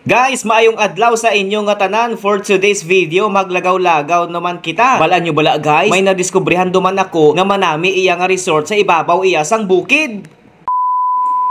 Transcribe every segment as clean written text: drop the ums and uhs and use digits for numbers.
Guys, maayong adlaw sa inyong tanan. For today's video, maglagaw-lagaw naman kita. Balaan nyo bala guys, may nadiskubrihan duman ako nga manami iya nga resort sa ibabaw iya sang bukid.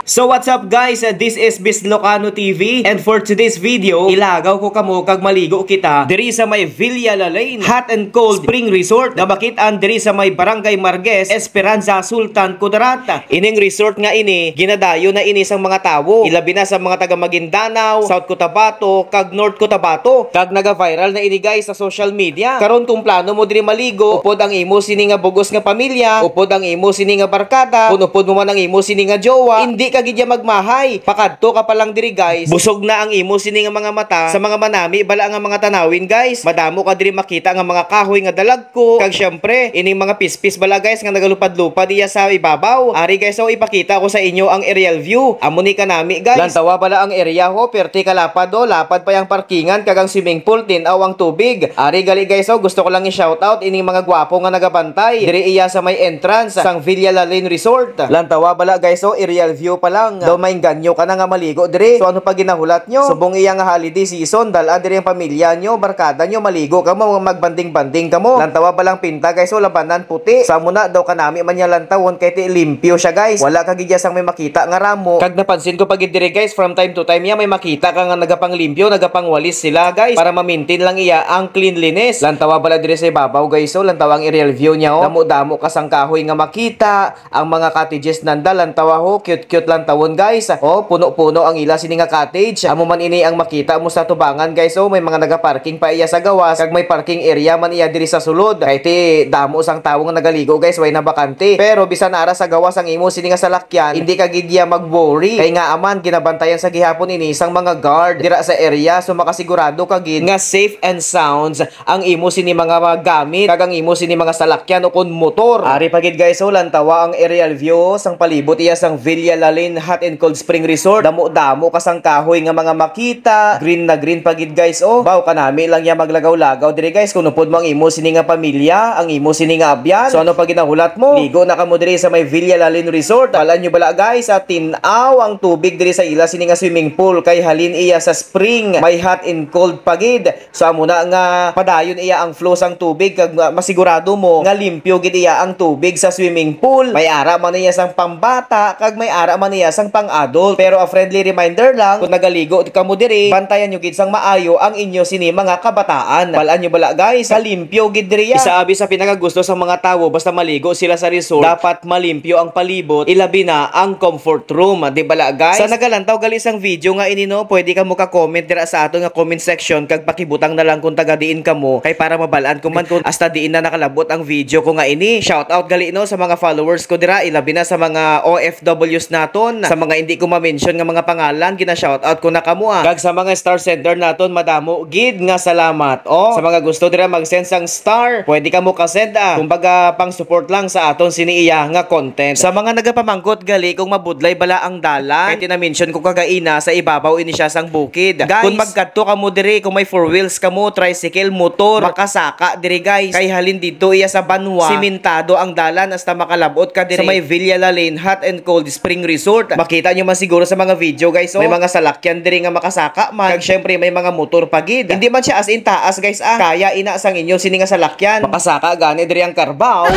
So what's up guys, this is Bislocano TV, and for today's video, ilagaw ko kamo kag maligo kita diri sa may Villa Lalane Hot and Cold Spring Resort na makitaan diri sa may Barangay Marquez, Esperanza, Sultan, Kudarat. Ining resort nga ini, ginadayo na ini sang mga tawo, ilabi na sa mga taga Maguindanao, South Cotabato, kag North Cotabato. Kag naga-viral na ini guys sa social media. Karon kung plano mo diri maligo, upod ang imo sini nga bugos nga pamilya, upod ang imo sini nga barkada, upod mo man ang imo sini nga jowa, hindi kagidya magmahay. Pakadto ka pa lang diri guys, busog na ang imo sini nga mga mata sa mga manami bala nga mga tanawin guys. Madamo ka diri makita nga mga kahoy nga dalagko, kag syempre ining mga pispis bala guys nga nagalupad-lupad iya sa ibabaw. Ari guys, so ipakita ko sa inyo ang aerial view. Amo ni kanami guys, lantawa bala ang area ho, perti kalapad do, lapad pa yang parkingan kag ang swimming pool, tinaw ang tubig. Ari gali guys, so gusto ko lang i-shoutout ining mga gwapo nga nagabantay diri iya sa may entrance sang Villa Lalane Resort. Lantawa bala guys, so aerial view pa lang daw may ganyo ka na nga maligo dire. So ano pa ginahulat nyo? Subong iya nga holiday season, dala dire ang pamilya nyo, barkada nyo, maligo ka mo, magbanding-banding ka mo. Lantawa balang pinta guys, so labanan puti. Sa muna daw kanami man niya lantawon kay ti limpyo siya guys. Wala ka gidyasang may makita nga ramo. Kag napansin ko pag dire guys, from time to time ya may makita ka nga nagapang limpyo, nagapang walis sila guys para ma-maintain lang iya ang cleanliness. Lantawa bala dire sa ibabaw guys, so lantawa ang aerial view niya oh. Damo-damo kasang kahoy nga makita, ang mga cottages nanda, lantawa ho, cute-cute lantawon guys. Oh, puno-puno ang ila sini nga cottage. Amo man ini ang makita mo sa tubangan guys. Oh, may mga naga-parking pa iya sa gawas, kag may parking area man iya diri sa sulod. Kay ti damo sang tawo nga nagaligo guys, way na bakante. Pero bisan ara sa gawas ang imo sini nga salakyan, hindi ka gidya mag-worry. Kay nga aman ginabantayan sa gihapon ini sang mga guard dira sa area, so makasigurado ka gid nga safe and sounds ang imo sini mga gamit, kag ang imo sini mga salakyan o kun motor. Ari pagid guys, so lantawa ang aerial view sang palibot iya sang Villa Lalane Hot and Cold Spring Resort. Damo-damo kasang kahoy nga mga makita, green na green pagid guys. Oh, baw kanami lang ya maglagaw-lagaw dire guys kung upod mo ang imo sini nga pamilya, ang imo sini nga abyan. So ano pa ginahulat mo? Ligo na kamo dire sa may Villa Lalane Resort. Alam nyo bala guys, sa tinaw ang tubig dire sa ila sini nga swimming pool, kay halin iya sa spring, may hot and cold pagid. So amo na nga padayon iya ang flow sang tubig, kag masigurado mo nga limpyo gid iya ang tubig sa swimming pool. May ara man iya sang pambata, kag may ara man iya sang pang-adult. Pero a friendly reminder lang, kung nagaligo ka mo diri, bantayan nyo gid sang maayo ang inyo sini mga kabataan. Balaan nyo bala guys, kalimpyo gid diri ya. Isaabi sa pinakagusto sa mga tawo basta maligo sila sa resort, dapat malimpyo ang palibot, ilabi na ang comfort room. Di bala guys? Sa nagalantaw gali sang video nga ini no, pwede ka mo ka-comment dira sa ato nga comment section, kag pakibutang na lang kung taga diin ka mo, kay para mabalaan ko man kung hasta diin na nakalabot ang video ko nga ini. Shout out gali no sa mga followers ko dira, ilabi na sa mga OFWs naton, sa mga hindi ko ma-mention nga mga pangalan, gina-shoutout ko na kamo ah. Kag sa mga star sender naton, madamo gid nga salamat. Oh, sa mga gusto dira mag-send sang star, pwede ka mo ka-send ah. Kumbaga pang support lang sa aton siniiya nga content. Sa mga nagapamangkot gali kung mabudlay bala ang dalan, kay tina-mention ko kagaina sa ibabaw ini siya sang bukid. Guys, kung magkadto ka mo diri, kung may four wheels ka mo, tricycle, motor, makasaka diri guys. Kay halin dito iya sa Banwa, simentado ang dalan hasta makalabot ka diri sa may Villa Lalane Hot and Cold Spring Resort. Makita nyo man siguro sa mga video guys, so may mga salakyan diri nga makasaka man, kag syempre may mga motor pagid. Hindi man siya as in taas guys ah, kaya ina sang inyo sini nga salakyan makasaka gani diri ang Carabao.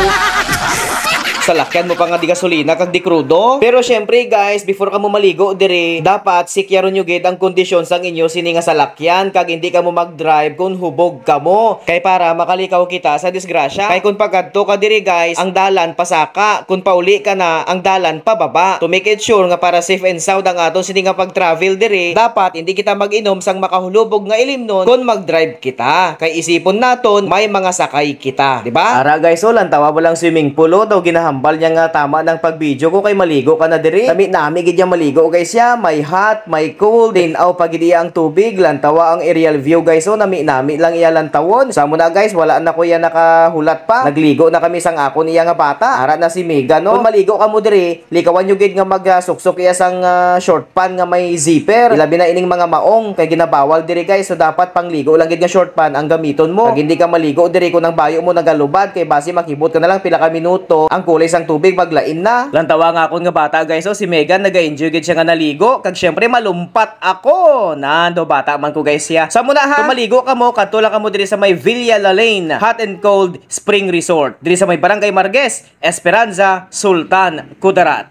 Salakyan mo pa nga di gasolina kag di krudo. Pero syempre guys, before ka mo maligo dire, dapat sikyaron nyo gid ang kondisyon sang inyo sini nga salakyan, kag hindi ka mo mag-drive kung hubog ka mo, kay para makalikaw kita sa disgrasya. Kay kung pagkadto ka dire guys, ang dalan pasaka, kung pauli ka na, ang dalan pababa. To make it sure nga para safe and sound ang aton sini nga pag-travel dire, dapat hindi kita mag-inom sang makahulubog nga ilimnon kung mag-drive kita. Kay isipon naton may mga sakay kita, di ba? Ara guys, so lantawa walang swimming pool daw ginahambal niya nga tama ng pag-video ko, kay maligo ka na dire. Kami nami gid maligo guys ya, may hot, may cold, din aw pagid ang tubig, lantawa ang aerial view guys. So nami lang iya lantawon. Sa muna guys, wala na ko yan nakahulat pa. Nagligo na kami sang ako niya nga bata. Ara na si Mega no. Kung maligo ka mo dire, likawan nyo gid nga magsuksok iya sang short pan nga may zipper. Ilabi na ining mga maong, kay ginabawal dire guys. So dapat pangligo lang gid nga short pan ang gamiton mo. Pag hindi ka maligo dire, kung nang bayo mo nagalubad, kay base makibot ka na lang pila ka minuto, ang kulay kulay sang tubig maglain na. Lantawa nga akon nga bata guys, so si Megan naga-enjoy gid siya nga naligo, kag syempre malumpat ako. Nando bata man ko guys siya. Sa muna ha, maligo ka mo, kadto lang ka mo diri sa may Villa La Lane Hot and Cold Spring Resort. Diri sa may Barangay Marquez, Esperanza, Sultan, Kudarat.